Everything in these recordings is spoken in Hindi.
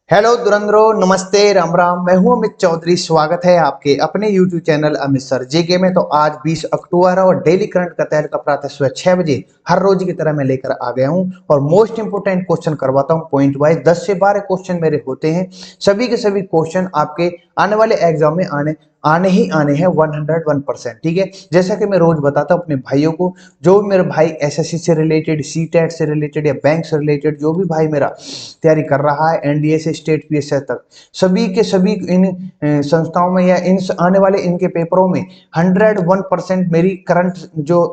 हेलो दुरंधरो, नमस्ते, राम राम। मैं हूं अमित चौधरी। स्वागत है आपके अपने YouTube channel Amit sir GK में। तो आज 20 अक्टूबर है और डेली करंट का तहलका प्रातः सुबह 6 बजे हर रोज की तरह मैं लेकर आ गया हूं और मोस्ट इंपोर्टेंट क्वेश्चन करवाता हूं पॉइंट वाइज। 10 से 12 क्वेश्चन मेरे होते हैं। सभी के सभी क्वेश्चन आपके आने वाले एग्जाम में आने आने ही आने हैं 101%। ठीक है, जैसा कि मैं रोज बताता हूं अपने भाइयों को, जो भी मेरे भाई एसएससी से रिलेटेड, सीटेट से रिलेटेड या बैंक से रिलेटेड जो भी भाई मेरा तैयारी कर रहा है, एनडीए से स्टेट पीएससी तक, सभी के सभी इन संस्थाओं में या इन आने वाले इनके पेपरों में 101% मेरी करंट जो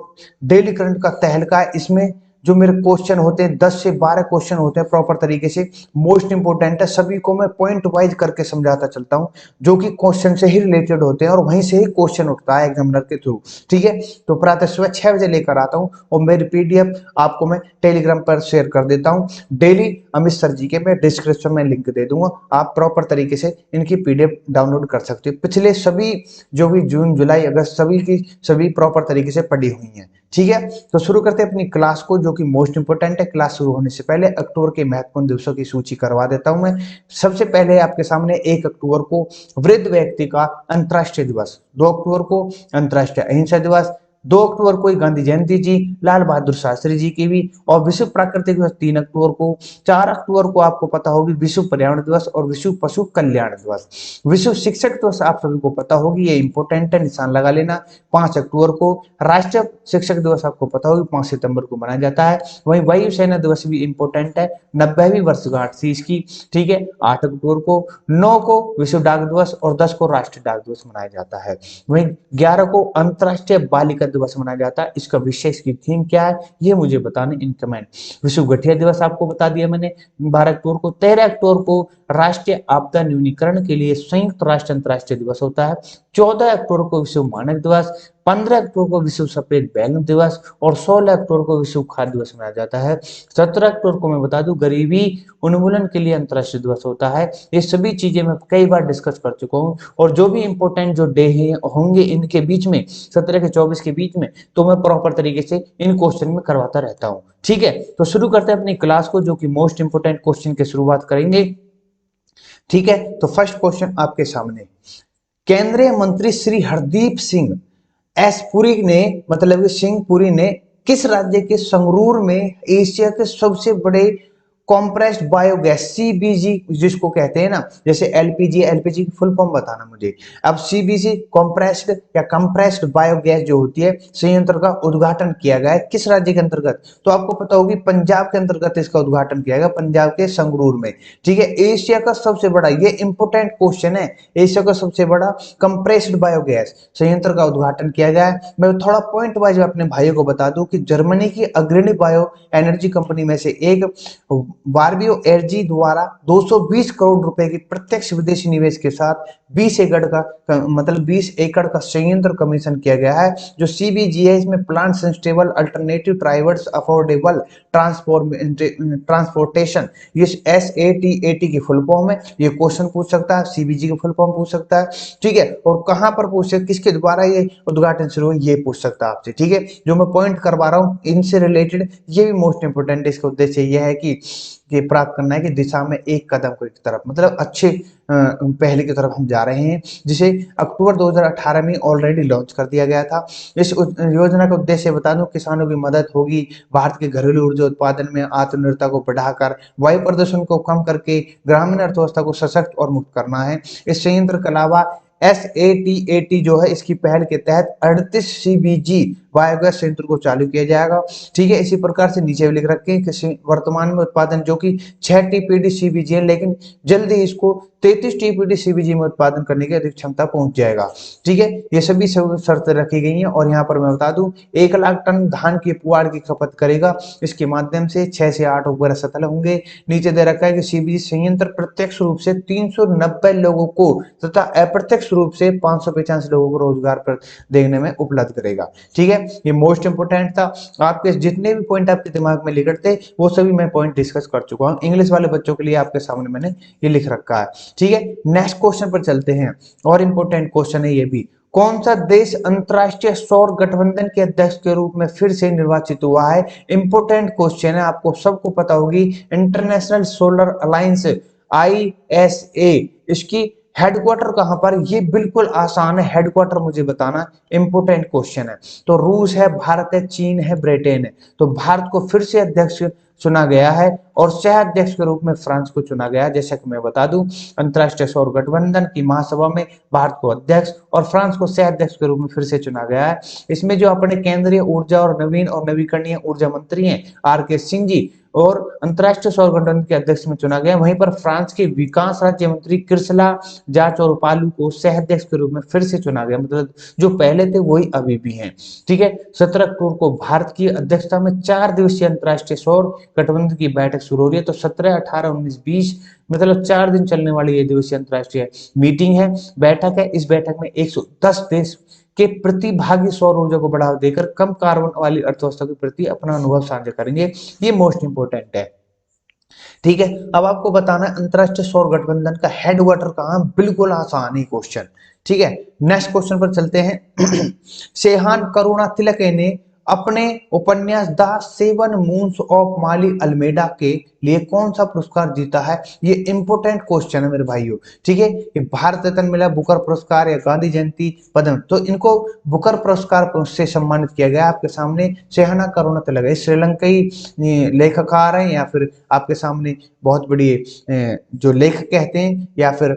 डेली करंट का तहलका है, इसमें जो मेरे क्वेश्चन होते हैं 10 से 12 क्वेश्चन होते हैं प्रॉपर तरीके से। मोस्ट इंपोर्टेंट है, सभी को मैं पॉइंट वाइज करके समझाता चलता हूं, जो कि क्वेश्चन से ही रिलेटेड होते हैं और वहीं से ही क्वेश्चन उठता है एग्जामिनर के थ्रू। ठीक है, तो प्रातः सुबह 6 बजे लेकर आता हूं और मेरी पीडीएफ आपको मैं टेलीग्राम पर शेयर कर देता हूं डेली। अमित सर जी के मैं डिस्क्रिप्शन में लिंक दे दूंगा, आप प्रॉपर तरीके से इनकी पीडीएफ डाउनलोड कर सकते हो। पिछले सभी जो भी जून जुलाई अगस्त सभी की सभी प्रॉपर तरीके से पढ़ी हुई हैं। ठीक है, तो शुरू करते हैं अपनी क्लास को, जो कि मोस्ट इंपोर्टेंट है। क्लास शुरू होने से पहले अक्टूबर के महत्वपूर्ण दिवसों की सूची करवा देता हूं मैं। सबसे पहले आपके सामने 1 अक्टूबर को वृद्ध व्यक्ति का अंतर्राष्ट्रीय दिवस, 2 अक्टूबर को अंतर्राष्ट्रीय अहिंसा दिवस, 2 अक्टूबर को गांधी जयंती जी, लाल बहादुर शास्त्री जी की भी, और विश्व प्राकृतिक दिवस 3 अक्टूबर को। 4 अक्टूबर को आपको पता होगी विश्व पर्यावरण दिवस और विश्व पशु कल्याण दिवस। विश्व शिक्षक दिवस आप सभी को पता होगी, ये इंपोर्टेंट है, निशान लगा लेना। 5 अक्टूबर को राष्ट्रीय शिक्षक दिवस आपको पता होगी 5 सितंबर को मनाया जाता है। वहीं वायुसेना दिवस भी इंपोर्टेंट है, 90वीं वर्षगांठ थी इसकी। ठीक है, 8 अक्टूबर को, 9 को विश्व डाक दिवस और 10 को राष्ट्रीय डाक दिवस मनाया जाता है। वहीं 11 को अंतर्राष्ट्रीय बालिका दिवस मनाया जाता है। इसका विषय, इसकी थीम क्या है, ये मुझे बताने इन कमेंट। विश्व गठिया दिवस आपको बता दिया मैंने 12 अक्टूबर को। 13 अक्टूबर को राष्ट्रीय आपदा न्यूनीकरण के लिए संयुक्त राष्ट्र अंतर्राष्ट्रीय दिवस होता है। 14 अक्टूबर को विश्व मानक दिवस, 15 अक्टूबर को विश्व सफेद बैलून दिवस और 16 अक्टूबर को विश्व खाद्य दिवस मनाया जाता है। 17 अक्टूबर को मैं बता दूं गरीबी उन्मूलन के लिए अंतर्राष्ट्रीय दिवस होता है। ये सभी चीजें मैं कई बार डिस्कस कर चुका हूं और जो भी इंपॉर्टेंट जो डे होंगे इनके बीच में 17 के 24 के बीच में, तो मैं प्रॉपर तरीके से इन क्वेश्चन में करवाता रहता हूं। ठीक है, तो शुरू करते हैं अपनी क्लास को, जो कि मोस्ट इंपोर्टेंट क्वेश्चन की शुरुआत करेंगे। ठीक है, तो फर्स्ट क्वेश्चन आपके सामने, केंद्रीय मंत्री श्री हरदीप सिंह एस पुरी ने, मतलब सिंह पुरी ने किस राज्य के संगरूर में एशिया के सबसे बड़े कॉम्प्रेस्ड बायोगैस सीबीजी जिसको कहते हैं ना, जैसे एलपीजी, एलपीजी की फुल फॉर्म बताना मुझे। अब सीबीजी कॉम्प्रेस्ड या कंप्रेस्ड बायोगैस जो होती है संयंत्र का उद्घाटन किया गया है किस राज्य के अंतर्गत, तो आपको पता होगी पंजाब के अंतर्गत इसका उद्घाटन किया गया, पंजाब के संगरूर में। ठीक है, एशिया का सबसे बड़ा, ये इंपोर्टेंट क्वेश्चन है, एशिया का सबसे बड़ा कंप्रेस्ड बायोगैस संयंत्र का उद्घाटन किया गया है। मैं थोड़ा पॉइंट वाइज अपने भाइयों को बता दूं कि जर्मनी की अग्रणी बायो एनर्जी कंपनी में से एक बारबियो एनर्जी द्वारा 220 करोड़ रुपए की प्रत्यक्ष विदेशी निवेश के साथ 20 एकड़ का मतलब 20 एकड़ का संयंत्र कमीशन किया गया है, जो सीबीजी है। इसमें plant sustainable alternative drivers affordable transportation, ये SATAT की फुल फॉर्म है। ये क्वेश्चन पूछ सकता है, सीबीजी की फुल फॉर्म पूछ सकता है। ठीक है, और कहां पर पूछ सकता, किसके द्वारा ये उद्घाटन शुरू हुआ, ये पूछ सकता है आपसे। ठीक है, जो मैं पॉइंट करवा रहा हूं इनसे रिलेटेड, ये भी मोस्ट इंपोर्टेंट, इसका उद्देश्य यह है कि ये प्राप्त करना है कि दिशा में एक कदम की तरफ, मतलब अच्छे पहले की तरफ हम जा रहे हैं, जिसे अक्टूबर 2018 में ऑलरेडी लॉन्च कर दिया गया था। इस योजना का उद्देश्य बता दूं, किसानों की मदद होगी, भारत के घरेलू ऊर्जा उत्पादन में आत्मनिर्भरता को बढ़ाकर वायु प्रदूषण को कम करके ग्रामीण अर्थव्यवस्था को सशक्त और मुक्त करना है। इस संयंत्र के अलावा SATAT जो है, इसकी पहल के तहत 38 CBG बायोगैस संयंत्र को चालू किया जाएगा। ठीक है, इसी प्रकार से नीचे भी लिख रखे हैं कि वर्तमान में उत्पादन जो कि 6 TPD CBG है, लेकिन जल्दी इसको 33 TPD CBG में उत्पादन करने की अधिक क्षमता पहुंच जाएगा। ठीक है, ये सभी शर्तें रखी गई हैं और यहाँ पर मैं बता दूं 1 लाख टन धान की पुआल की खपत करेगा। इसके माध्यम से 6 से 8 उपग्रह सफल होंगे। नीचे दे रखा है कि सीबीजी संयंत्र प्रत्यक्ष रूप से 390 लोगों को तथा अप्रत्यक्ष रूप से 585 लोगों को रोजगार देने में उपलब्ध करेगा। ठीक है, ये मोस्ट इंपोर्टेंट था। आपके जितने भी पॉइंट आपके दिमाग में लिख थे वो सभी मैं पॉइंट डिस्कस कर चुका हूं। इंग्लिश वाले बच्चों के लिए आपके सामने मैंने ये लिख रखा है। ठीक है, नेक्स्ट क्वेश्चन पर चलते हैं, और इंपोर्टेंट क्वेश्चन है ये भी। कौन सा देश अंतरराष्ट्रीय सौर गठबंधन के अध्यक्ष के रूप में फिर से निर्वाचित हुआ है? इंपोर्टेंट क्वेश्चन है, आपको सबको पता होगी इंटरनेशनल सोलर अलायंस ISA इसकी हेडक्वार्टर कहां पर, ये बिल्कुल आसान है, हेडक्वार्टर मुझे बताना, इंपोर्टेंट क्वेश्चन है। तो रूस है, भारत है, चीन है, ब्रिटेन है। तो भारत को फिर से अध्यक्ष चुना गया है और सह अध्यक्ष के रूप में फ्रांस को चुना गया है। जैसा कि मैं बता दूं, अंतरराष्ट्रीय सौर गठबंधन की महासभा में भारत को अध्यक्ष और फ्रांस को सह अध्यक्ष के रूप में फिर से चुना गया है। इसमें जो अपने केंद्रीय ऊर्जा और नवीन और नवीकरणीय ऊर्जा मंत्री हैं RK सिंह जी, और अंतरराष्ट्रीय सौर गठबंधन के अध्यक्ष में चुना गया। वहीं पर फ्रांस के विकास राज्य मंत्री कृसला जाचौरोपालू को सह अध्यक्ष के रूप में फिर से चुना गया, मतलब जो पहले थे वही अभी भी हैं। ठीक है, 17 अक्टूबर को भारत की अध्यक्षता में 4 दिवसीय अंतरराष्ट्रीय सौर गठबंधन की बैठक शुरू हो रही है। तो 17, 18, 19, 20 मतलब 4 दिन चलने वाली ये दिवसीय अंतरराष्ट्रीय मीटिंग है, बैठक है। इस बैठक में 110 देश के प्रतिभागी सौर ऊर्जा को बढ़ावा देकर कम कार्बन वाली अर्थव्यवस्था के प्रति अपना अनुभव साझा करेंगे। ये मोस्ट इंपोर्टेंट है। ठीक है, अब आपको बताना है अंतरराष्ट्रीय सौर गठबंधन का हेडक्वार्टर कहां, बिल्कुल आसान ही क्वेश्चन। ठीक है, नेक्स्ट क्वेश्चन पर चलते हैं। सेहान करुणा तिलक ने अपने उपन्यास the seven moons of Maali Almeida के लिए कौन सा पुरस्कार जीता है? ये इंपोर्टेंट क्वेश्चन है मेरे भाइयों। ठीक है, ये भारत रत्न मिला, बुकर पुरस्कार या गांधी जयंती पद्म, तो इनको बुकर पुरस्कार से सम्मानित किया गया। आपके सामने सेहाना करुणा तिलक श्रीलंकाई लेखककार हैं, या फिर आपके सामने बहुत बड़ी जो लेखक कहते हैं, या फिर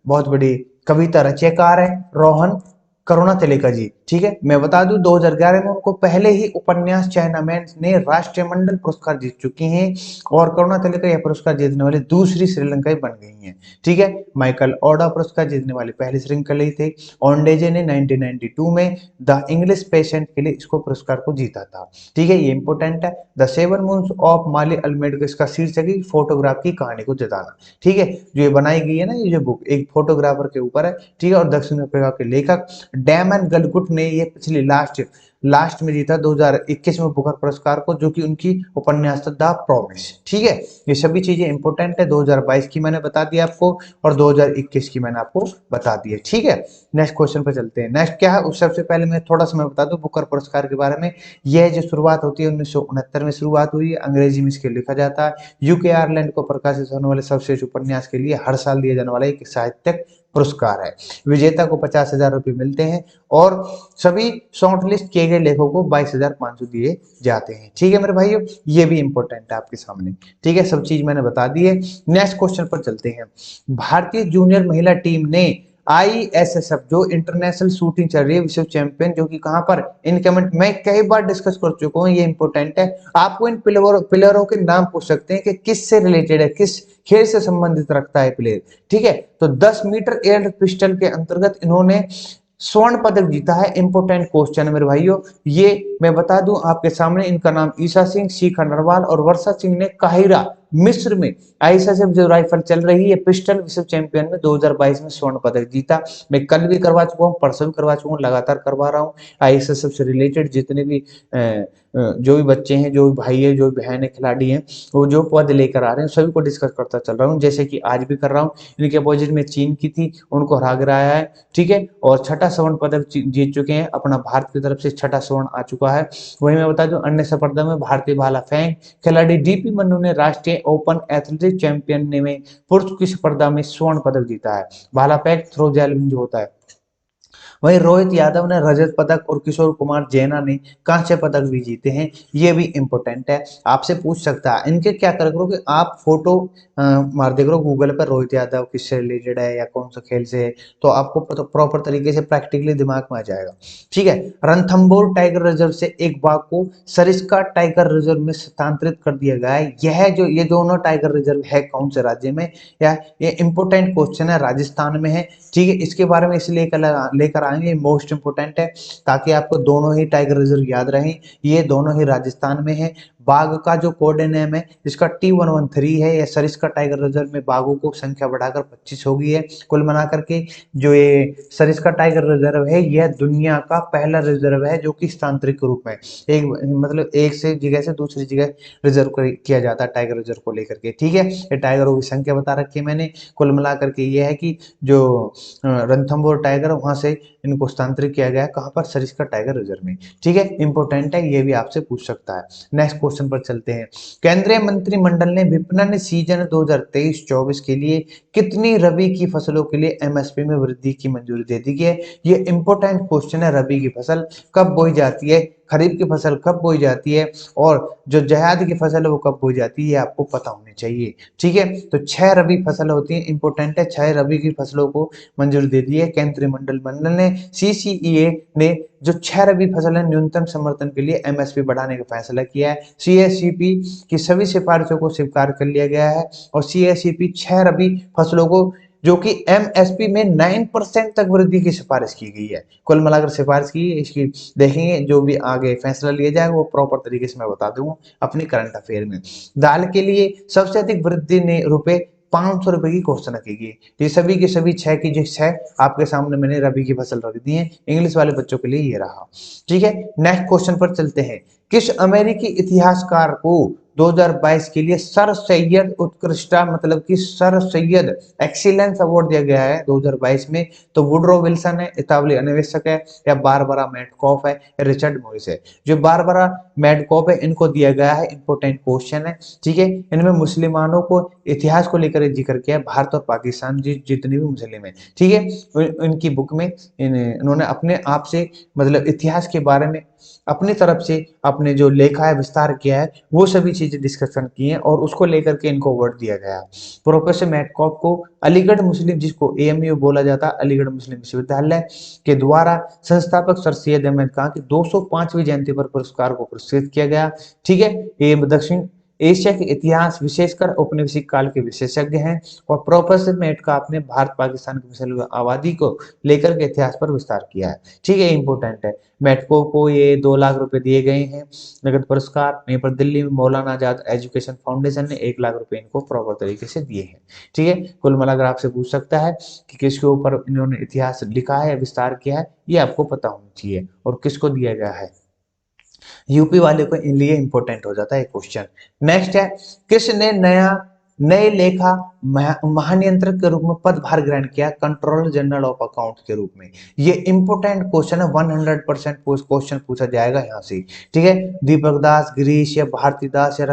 बहुत बड़ी कविता रचयकार है रोहन करुणा तिलक जी। ठीक है, मैं बता दूं 2011 में उनको पहले ही उपन्यास चाइनामैन ने राष्ट्रीय मंडल पुरस्कार जीत चुकी हैं, और करुणा तिलक यह पुरस्कार जीतने वाली दूसरी श्रीलंकाई बन गई हैं। ठीक है, माइकल ओडा पुरस्कार जीतने वाले पहले श्रीलंकाई थे। ओंडेजे ने 1992 में द इंग्लिश पेशेंट के लिए इसको पुरस्कार को जीता था। ठीक है, ये इंपोर्टेंट है। The seven moons of Maali Almeida, इसका शीर्षक है फोटोग्राफ की कहानी को जताना। ठीक है, जो ये बनाई गई है ना, ये जो बुक एक फोटोग्राफर के ऊपर है। ठीक है, और दक्षिण अफ्रीका के लेखक डैमन गलगुट ने ये पिछली लास्ट में जीता 2021 में बुकर पुरस्कार को, जो कि उनकी उपन्यास था द प्रॉमिस। ठीक है, ये सभी चीजें इंपोर्टेंट है। 2022 की मैंने बता दी आपको, और 2021 की मैंने आपको बता दी है। ठीक है, नेक्स्ट क्वेश्चन पे चलते हैं। नेक्स्ट क्या है, उस सबसे पहले मैं थोड़ा सा मैं बता दूं बुकर पुरस्कार के बारे में। यह जो शुरुआत होती है 1969 में शुरुआत हुई है, अंग्रेजी में इसके लिखा जाता है। यूके आयरलैंड को प्रकाशित होने वाले सर्वश्रेष्ठ उपन्यास के लिए हर साल दिया जाने वाला एक साहित्यिक पुरस्कार है। विजेता को 50,000 रुपये मिलते हैं, और सभी शॉर्ट लिस्ट किए गए लेखकों को 22,500 दिए जाते हैं। ठीक है मेरे भाइयों, ये भी इंपॉर्टेंट है आपके सामने। ठीक है, सब चीज मैंने बता दी है। नेक्स्ट क्वेश्चन पर चलते हैं। भारतीय जूनियर महिला टीम ने ISSF जो इंटरनेशनल शूटिंग चल रही है, विश्व चैंपियन, जो कि कहां पर, इन कमेंट मैं कई बार डिस्कस कर चुका हूं, ये इंपॉर्टेंट है। आपको इन प्लेयरों के नाम पूछ सकते हैं कि किससे रिलेटेड है, किस खेल से संबंधित रखता है प्लेयर। ठीक है, तो 10 मीटर एयर पिस्टल के अंतर्गत इन्होंने स्वर्ण पदक जीता है। इंपोर्टेंट क्वेश्चन है मेरे भाइयों, ये मैं बता दूं आपके सामने। इनका नाम ईशा सिंह, शिखा नरवाल और वर्षा सिंह ने काहिरा मिस्र में ISSF जो राइफल चल रही है पिस्टल विश्व चैंपियन में 2022 में स्वर्ण पदक जीता। मैं कल भी करवा चुका हूँ, परसों भी करवा चुका हूँ, लगातार करवा रहा हूँ। ISSF से रिलेटेड जितने भी जो भी बच्चे हैं, जो भी भाई है, जो भी बहन है, खिलाड़ी हैं, वो जो पद लेकर आ रहे हैं सभी को डिस्कस करता चल रहा हूँ, जैसे कि आज भी कर रहा हूँ। इनके अपोजिट में चीन की थी, उनको हरा गिराया है। ठीक है, और छठा स्वर्ण पदक जीत चुके हैं, अपना भारत की तरफ से छठा स्वर्ण आ चुका है। वही मैं बता दूं अन्य स्पर्धा में भारतीय भाला फेंक खिलाड़ी DP मन्नू ने राष्ट्रीय ओपन एथलेटिक चैंपियन में पुरुष की स्पर्धा में स्वर्ण पदक जीता है। भाला फेंक थ्रो जैवलिन जो होता है। वहीं रोहित यादव ने रजत पदक और किशोर कुमार जैना ने कांस्य पदक भी जीते हैं। ये भी इंपॉर्टेंट है, आपसे पूछ सकता है। इनके क्या करो कि आप फोटो मार देख लो गूगल पर, रोहित यादव किससे रिलेटेड है या कौन सा खेल से है, तो आपको प्रॉपर तरीके से प्रैक्टिकली दिमाग में आ जाएगा। ठीक है, रणथंभौर टाइगर रिजर्व से एक बाघ को सरिस्का टाइगर रिजर्व में स्थानांतरित कर दिया गया है। ये दोनों टाइगर रिजर्व है कौन से राज्य में, या ये इंपोर्टेंट क्वेश्चन है, राजस्थान में है। ठीक है, इसके बारे में इसलिए लेकर आएंगे, मोस्ट इंपोर्टेंट है, ताकि आपको दोनों ही टाइगर रिजर्व याद रहें। ये दोनों ही राजस्थान में है। बाघ का जो कोड नेम है इसका T113 है। यह सरिस्का टाइगर रिजर्व में बाघों को संख्या बढ़ाकर 25 हो गई है। कुल मिलाकर के जो ये सरिस्का टाइगर रिजर्व है, यह दुनिया का पहला रिजर्व है जो कि स्थानांतरित के रूप में एक से जगह से दूसरी जगह रिजर्व किया जाता है टाइगर रिजर्व को लेकर के। ठीक है, ये टाइगरों की संख्या बता रखी है मैंने। कुल मिलाकर के ये है कि जो रणथंभौर टाइगर वहां से इनको स्थानांतरित किया गया है, कहां पर, सरिस्का टाइगर रिजर्व में। ठीक है, इंपोर्टेंट है, ये भी आपसे पूछ सकता है। नेक्स्ट क्वेश्चन पर चलते हैं। केंद्रीय मंत्रिमंडल ने विपणन सीजन 2023-24 के लिए कितनी रबी की फसलों के लिए एमएसपी में वृद्धि की मंजूरी दे दी है? ये इंपॉर्टेंट क्वेश्चन है। रबी की फसल कब बोई जाती है, खरीफ की फसल कब बोई जाती है, और जो जायद की फसल है वो कब बोई जाती है, ये आपको पता होनी चाहिए। ठीक है, तो 6 रबी फसल होती है, इंपॉर्टेंट है। 6 रबी की फसलों को मंजूरी दे दी है केंद्रीय मंडल ने। सीसीईए ने जो 6 रबी फसल है न्यूनतम समर्थन के लिए एमएसपी बढ़ाने का फैसला किया है। सीएससीपी की सभी सिफारिशों को स्वीकार कर लिया गया है और सीएससीपी 6 रबी फसलों को जो कि एमएसपी में 9% तक वृद्धि की सिफारिश की गई है। कुल मिलाकर सिफारिश की है इसकी देखेंगे, जो भी आगे फैसला लिया जाएगा वो प्रॉपर तरीके से मैं बता दूंगा अपनी करंट अफेयर में। दाल के लिए सबसे अधिक वृद्धि ने रुपए 500 रुपए की घोषणा की गई। ये सभी की सभी 6 की जो 6 आपके सामने मैंने रबी की फसल रख दी है। इंग्लिश वाले बच्चों के लिए ये रहा। ठीक है, नेक्स्ट क्वेश्चन पर चलते हैं। किस अमेरिकी इतिहासकार को 2022 के लिए सर सैयद उत्कृष्टता मतलब कि सर सैयद एक्सीलेंस अवार्ड दिया गया है 2022 में? तो वुडरो विल्सन है, इतालवी अन्वेषक है, या बारबरा मैडकॉफ है, या रिचर्ड मॉरिस है? जो बारबरा मैडकॉफ है इनको दिया गया है। इंपोर्टेंट क्वेश्चन है। ठीक है, इनमें मुसलमानों को इतिहास को लेकर जिक्र किया है, भारत और पाकिस्तान जितने भी मुस्लिम है। ठीक है, इनकी बुक में इन्होंने अपने आप से मतलब इतिहास के बारे में अपनी तरफ से अपने जो लेखा है विस्तार किया है वो सभी चीजें डिस्कशन की हैं और उसको लेकर के इनको अवार्ड दिया गया। प्रोफेसर मैडकॉफ को अलीगढ़ मुस्लिम, जिसको एएमयू बोला जाता है, अलीगढ़ मुस्लिम विश्वविद्यालय के द्वारा संस्थापक सर सैयद अहमद खान की 205वीं जयंती पर पुरस्कार को पुरस्कृत किया गया। ठीक है, ये दक्षिण एशिया के इतिहास विशेषकर औपनिवेशिक काल के विशेषज्ञ हैं और प्रोफेसर मेटकाप ने भारत पाकिस्तान की मुसलमान आबादी को लेकर के इतिहास पर विस्तार किया है। ठीक है, इंपोर्टेंट है। मेटको को ये 2 लाख रुपए दिए गए हैं नगद पुरस्कार। वहीं पर दिल्ली में मौलाना आजाद एजुकेशन फाउंडेशन ने 1 लाख रुपए इनको प्रॉपर तरीके से दिए हैं। ठीक है, कुल मिलाकर आपसे पूछ सकता है कि किसके ऊपर इन्होंने इतिहास लिखा है, विस्तार किया है, ये आपको पता होना चाहिए और किसको दिया गया है। यूपी वाले को इन लिए इंपॉर्टेंट हो जाता है क्वेश्चन। नेक्स्ट है, किसने नए लेखा महानियंत्रक के रूप में पदभार ग्रहण किया कंट्रोलर जनरल ऑफ अकाउंट के रूप में? ये इंपॉर्टेंट क्वेश्चन है, 100% क्वेश्चन पूछा जाएगा यहाँ से। ठीक है, दीपक दास, गिरीश या भारतीदास या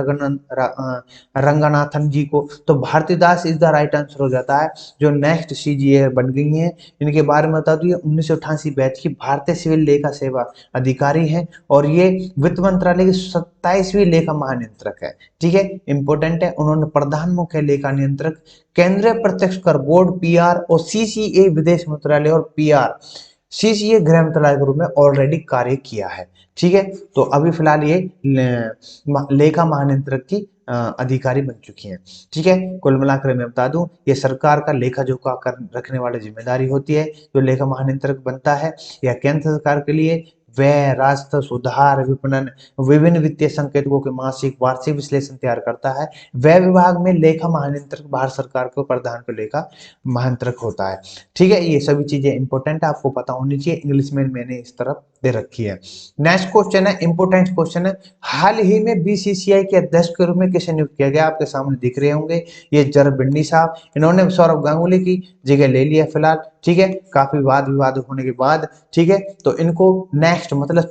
रंगनाथन जी को? तो भारतीदास इज द राइट आंसर हो जाता है। जो नेक्स्ट सीजीए बन गई है इनके बारे में बता दूं, 1988 बैच की भारतीय सिविल लेखा सेवा अधिकारी है और ये वित्त मंत्रालय की 27वीं लेखा महानियंत्रक है। ठीक है, इंपॉर्टेंट है। उन्होंने प्रधान मुख्य लेखा नियंत्रक, केंद्रीय प्रत्यक्ष कर बोर्ड पीआर और सीसीए विदेश मंत्रालय और पीआर सीसीए गृह मंत्रालय के रूप में ऑलरेडी कार्य किया है। ठीक है, तो अभी फिलहाल ये लेखा महानियंत्रक की अधिकारी बन चुकी हैं। ठीक है, कुल मिलाकर मैं बता दूं ये सरकार का लेखा जोखा कर रखने वाली जिम्मेदारी होती है जो लेखा महानियंत्रक बनता है। या केंद्र सरकार के लिए व्यय, राजस्व, सुधार, विपणन, विभिन्न वित्तीय संकेतकों के मासिक वार्षिक विश्लेषण तैयार करता है। व्यय विभाग में लेखा महानियंत्रक भारत सरकार को प्रधान को लेखा महानियंत्रक होता है। ठीक है, ये सभी चीजें इंपॉर्टेंट है, आपको पता होनी चाहिए। इंग्लिश में मैंने इस तरफ दे रखी है। नेक्स्ट क्वेश्चन है, इंपॉर्टेंट क्वेश्चन है। हाल ही में बीसीसीआई के अध्यक्ष के रूप में किसे नियुक्त किया गया? आपके सामने दिख रहे होंगे, ये जरब बिंडी साहब। इन्होंने सौरभ गांगुली की जगह ले लिया फिलहाल। ठीक है, काफी वाद विवाद होने के बाद। ठीक है, तो इनको नेक्स्ट मतलब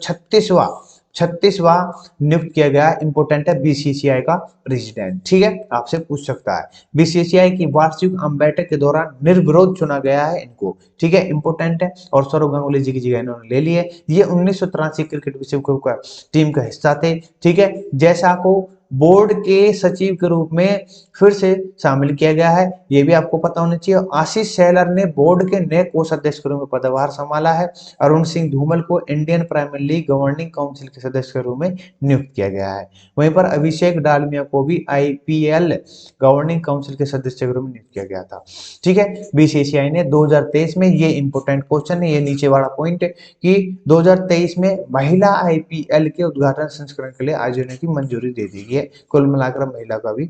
36वां नियुक्त किया गया। इंपोर्टेंट है, बीसीसीआई का प्रेसिडेंट। ठीक है, आपसे पूछ सकता है। बीसीसीआई की वार्षिक आम बैठक के दौरान निर्विरोध चुना गया है इनको। ठीक है, इंपोर्टेंट है। और सौरभ गांगुली जी की जगह इन्होंने ले ली है। ये 1983 क्रिकेट विश्व कप टीम का हिस्सा थे। ठीक है, जैसा को बोर्ड के सचिव के रूप में फिर से शामिल किया गया है, ये भी आपको पता होना चाहिए। आशीष सेलर ने बोर्ड के नए कोषाध्यक्ष के रूप में पदभार संभाला है। अरुण सिंह धूमल को Indian Premier League governing council के सदस्य के रूप में नियुक्त किया गया है। वहीं पर अभिषेक डालमिया को भी आईपीएल गवर्निंग काउंसिल के सदस्य के रूप में नियुक्त किया गया था। ठीक है, बीसीसीआई ने 2023 में, ये इंपोर्टेंट क्वेश्चन है, ये नीचे वाला पॉइंट कि 2023 में महिला आईपीएल के उद्घाटन संस्करण के लिए आयोजन की मंजूरी दे दी गई है। कुल मिलाकर महिला का भी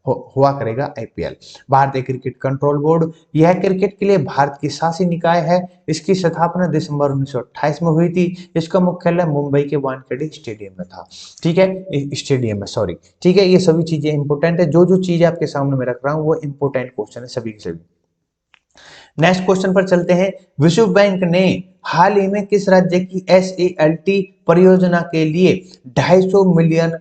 हुआ करेगा आईपीएल। भारतीय क्रिकेट कंट्रोल बोर्ड, यह क्रिकेट के लिए भारत की शासी निकाय है। इसकी स्थापना दिसंबर 1928 में हुई थी। इसका मुख्यालय मुंबई के वानखेड़े स्टेडियम में था। ठीक है, स्टेडियम में, सॉरी। ठीक है, ये सभी चीजें इंपोर्टेंट है। जो जो चीज आपके सामने मैं रख रहा हूँ वो इंपोर्टेंट क्वेश्चन है सभी के सभी। नेक्स्ट क्वेश्चन पर चलते हैं। विश्व बैंक ने हाल ही में किस राज्य की SALT परियोजना के लिए 250 मिलियन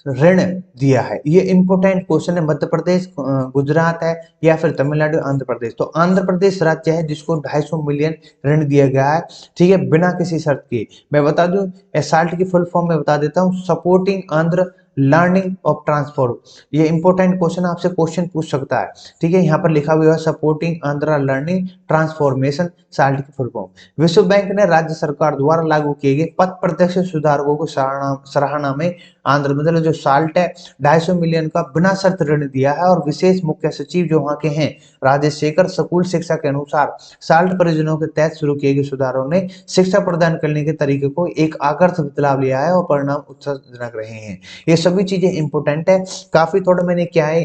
ऋण दिया है? ये इंपोर्टेंट क्वेश्चन है। मध्य प्रदेश, गुजरात है या फिर तमिलनाडु, आंध्र प्रदेश? तो आंध्र प्रदेश राज्य है जिसको 250 मिलियन ऋण दिया गया है, ठीक है, बिना किसी शर्त के। मैं बता दूं एसआल्ट की फुल फॉर्म में बता देता हूं, supporting Andhra learning of transform. ये इंपॉर्टेंट क्वेश्चन आपसे क्वेश्चन पूछ सकता है, ठीक है। यहाँ पर लिखा हुआ है supporting Andhra learning transformation, salt की फुल फॉर्म। विश्व बैंक ने राज्य सरकार द्वारा लागू किए गए पथ प्रत्यक्ष सुधारकों को सराहना में आंध्र मतलब जो साल्ट है 250 मिलियन का बिना शर्त ऋण दिया है। और विशेष मुख्य सचिव जो वहां के हैं राजेश शेखर स्कूल शिक्षा के अनुसार साल्ट परियोजनाओं के तहत शुरू किए गए सुधारों ने शिक्षा प्रदान करने के तरीके को एक आकर्षक बदलाव लिया है और परिणाम उत्साहजनक रहे हैं। ये सभी चीजें इंपोर्टेंट है। काफी थोड़ा मैंने क्या है,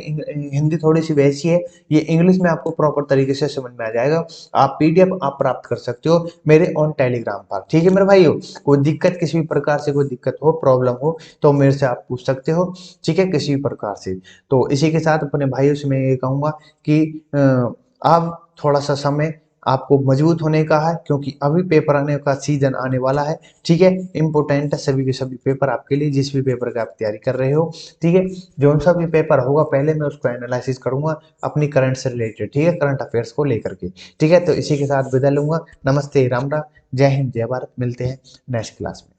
हिंदी थोड़ी सी वैसी है, ये इंग्लिश में आपको प्रॉपर तरीके से समझ में आ जाएगा। आप पीडीएफ आप प्राप्त कर सकते हो मेरे ऑन टेलीग्राम पर, ठीक है मेरे भाइयों। कोई दिक्कत, किसी भी प्रकार से कोई दिक्कत हो, प्रॉब्लम हो, तो मेरे से आप पूछ सकते हो, ठीक है, किसी भी प्रकार से। तो इसी के साथ अपने भाइयों से मैं ये कहूंगा कि आप थोड़ा सा समय आपको मजबूत होने का है, क्योंकि अभी पेपर आने का सीजन आने वाला है, ठीक है। इंपोर्टेंट है सभी के सभी पेपर आपके लिए, जिस भी पेपर की आप तैयारी कर रहे हो, ठीक है। जो सा भी पेपर होगा पहले मैं उसको एनालिसिस करूंगा अपनी करंट से रिलेटेड, ठीक है, करंट अफेयर्स को लेकर के, ठीक है। तो इसी के साथ विदा लूंगा। नमस्ते, राम राम, जय हिंद, जय भारत। मिलते हैं नेक्स्ट क्लास में।